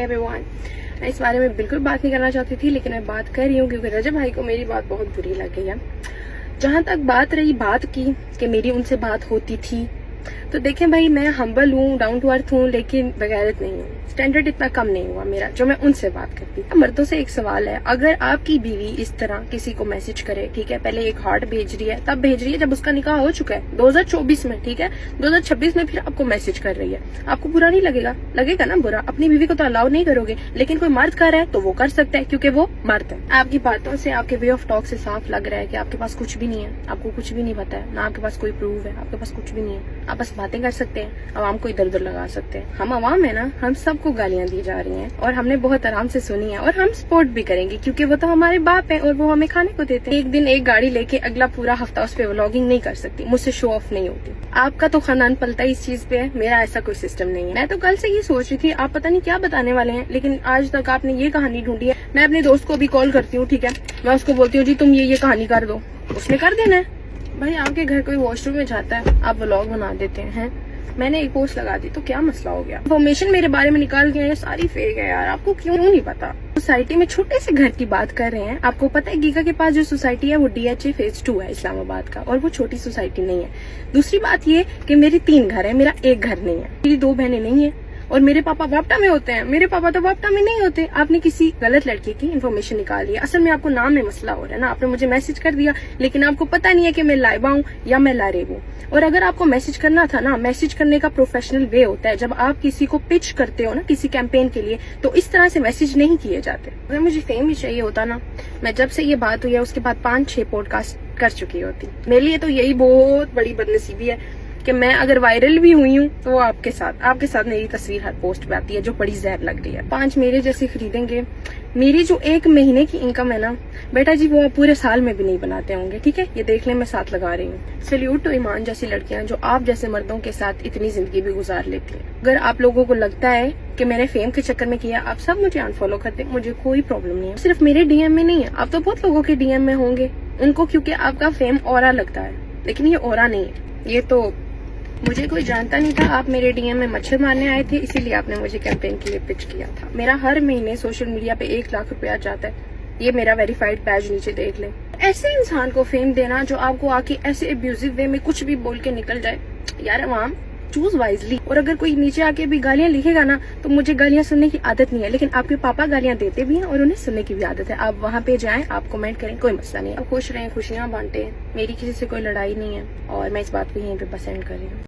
everyone. میں اس بارے میں بالکل بات نہیں کرنا چاہتی تھی لیکن میں بات کر رہی ہوں کیونکہ رجب بھائی کو میری بات بہت بری لگ گئی ہے. جہاں تک بات رہی بات کی کہ میری ان سے بات ہوتی تھی تو دیکھیں بھائی میں ہمبل ہوں, ڈاؤن ٹو ارتھ ہوں, لیکن بغیرت نہیں ہوں. اسٹینڈرڈ اتنا کم نہیں ہوا میرا جو میں ان سے بات کرتی. مردوں سے ایک سوال ہے, اگر آپ کی بیوی اس طرح کسی کو میسج کرے, ٹھیک ہے, پہلے ایک ہارٹ بھیج رہی ہے, تب بھیج رہی ہے جب اس کا نکاح ہو چکا ہے 2024 میں, ٹھیک ہے, 2026 میں پھر آپ کو میسج کر رہی ہے, آپ کو برا نہیں لگے گا؟ لگے گا نا برا. اپنی بیوی کو تو الاؤ نہیں کرو گے, لیکن کوئی مرد کر رہا ہے تو وہ کر سکتا ہے کیونکہ وہ مرد ہے. آپ کی باتوں سے, آپ کے وے آف ٹاک سے صاف لگ رہا ہے کہ آپ کے پاس کچھ بھی نہیں ہے, آپ کو کچھ بھی نہیں پتا ہے, نہ آپ کے پاس کوئی پروف ہے, آپ کے پاس کچھ بھی نہیں ہے. آپ بس باتیں کر سکتے ہیں, عوام کو ادھر ادھر لگا سکتے ہیں. ہم عوام ہے نا, ہم سب کو گالیاں دی جا رہی ہیں اور ہم نے بہت آرام سے سنی ہے اور ہم سپورٹ بھی کریں گے کیونکہ وہ تو ہمارے باپ ہیں اور وہ ہمیں کھانے کو دیتے ہیں. ایک دن ایک گاڑی لے کے اگلا پورا ہفتہ اس پہ ولاگنگ نہیں کر سکتی, مجھ سے شو آف نہیں ہوتی. آپ کا تو خاندان پلتا ہے اس چیز پہ, میرا ایسا کوئی سسٹم نہیں ہے. میں تو کل سے یہ سوچ رہی تھی آپ پتہ نہیں کیا بتانے والے ہیں, لیکن آج تک آپ نے یہ کہانی ڈھونڈی ہے. میں اپنے دوست کو بھی کال کرتی ہوں, ٹھیک ہے, میں اس کو بولتی ہوں جی تم یہ کہانی کر دو, اس نے کر دینا ہے. بھائی آپ کے گھر کوئی واش روم میں جاتا ہے, آپ ولاگ بنا دیتے ہیں. میں نے ایک پوسٹ لگا دی تو کیا مسئلہ ہو گیا؟ انفارمیشن میرے بارے میں نکال کے ساری فیک ہے یار, آپ کو کیوں نہیں پتا؟ سوسائٹی میں چھوٹے سے گھر کی بات کر رہے ہیں. آپ کو پتا ہے گیگا کے پاس جو سوسائٹی ہے وہ DHA فیز 2 ہے اسلام آباد کا, اور وہ چھوٹی سوسائٹی نہیں ہے. دوسری بات یہ کہ میری 3 گھر ہیں, میرا ایک گھر نہیں ہے, میری 2 بہنیں نہیں ہیں, اور میرے پاپا واپٹا میں ہوتے ہیں. میرے پاپا تو واپٹا میں نہیں ہوتے. آپ نے کسی غلط لڑکی کی انفارمیشن نکالی ہے. اصل میں آپ کو نام میں مسئلہ ہو رہا ہے نا, آپ نے مجھے میسج کر دیا لیکن آپ کو پتا نہیں ہے کہ میں لائبہ ہوں یا میں لاریب ہوں. اور اگر آپ کو میسج کرنا تھا نا, میسج کرنے کا پروفیشنل وے ہوتا ہے. جب آپ کسی کو پچ کرتے ہو نا کسی کیمپین کے لیے تو اس طرح سے میسج نہیں کیے جاتے. اگر مجھے فیم ہی چاہیے ہوتا نا, میں جب سے یہ بات ہوئی ہے اس کے بعد 5-6 پوڈ کاسٹ کر چکی ہوتی. میرے لیے تو یہی بہت بڑی بدنصیبی ہے کہ میں اگر وائرل بھی ہوئی ہوں تو وہ آپ کے ساتھ میری تصویر ہر پوسٹ پہ آتی ہے جو بڑی زہر لگ رہی ہے. 5 میرے جیسے خریدیں گے. میری جو 1 مہینے کی انکم ہے نا بیٹا جی, وہ پورے سال میں بھی نہیں بناتے ہوں گے, ٹھیک ہے, یہ دیکھ لیں میں ساتھ لگا رہی ہوں. سیلیوٹ ٹو ایمان جیسی لڑکیاں جو آپ جیسے مردوں کے ساتھ اتنی زندگی بھی گزار لیتی ہیں. اگر آپ لوگوں کو لگتا ہے کہ میں نے فیم کے چکر میں کیا, آپ سب مجھے انفالو کرتے, مجھے کوئی پرابلم نہیں ہے. صرف میرے DM میں نہیں ہے, آپ تو بہت لوگوں کے DM میں ہوں گے, ان کو کیونکہ آپ کا فیم اورا لگتا ہے, لیکن یہ اورا نہیں ہے. یہ تو مجھے کوئی جانتا نہیں تھا, آپ میرے DM میں مچھر مارنے آئے تھے, اسی لیے آپ نے مجھے کیمپین کے لیے پچ کیا تھا. میرا ہر مہینے سوشل میڈیا پہ 1 لاکھ روپیہ جاتا ہے. یہ میرا ویریفائڈ پیج نیچے دیکھ لیں. ایسے انسان کو فیم دینا جو آپ کو آ کے ایسے ابیوزو وے میں کچھ بھی بول کے نکل جائے, یار عوام چوز وائزلی. اور اگر کوئی نیچے آ کے بھی گالیاں لکھے گا نا تو مجھے گالیاں سننے کی عادت نہیں ہے, لیکن آپ کے پاپا گالیاں دیتے بھی ہیں اور انہیں سننے کی بھی عادت ہے. آپ وہاں پہ جائیں, آپ کمنٹ کریں, کوئی مسئلہ نہیں ہے. آپ خوش رہیں, خوشیاں بانٹیں, میری کسی سے کوئی لڑائی نہیں ہے, اور میں اس بات کو یہیں پہ بس اینڈ کر رہی ہوں.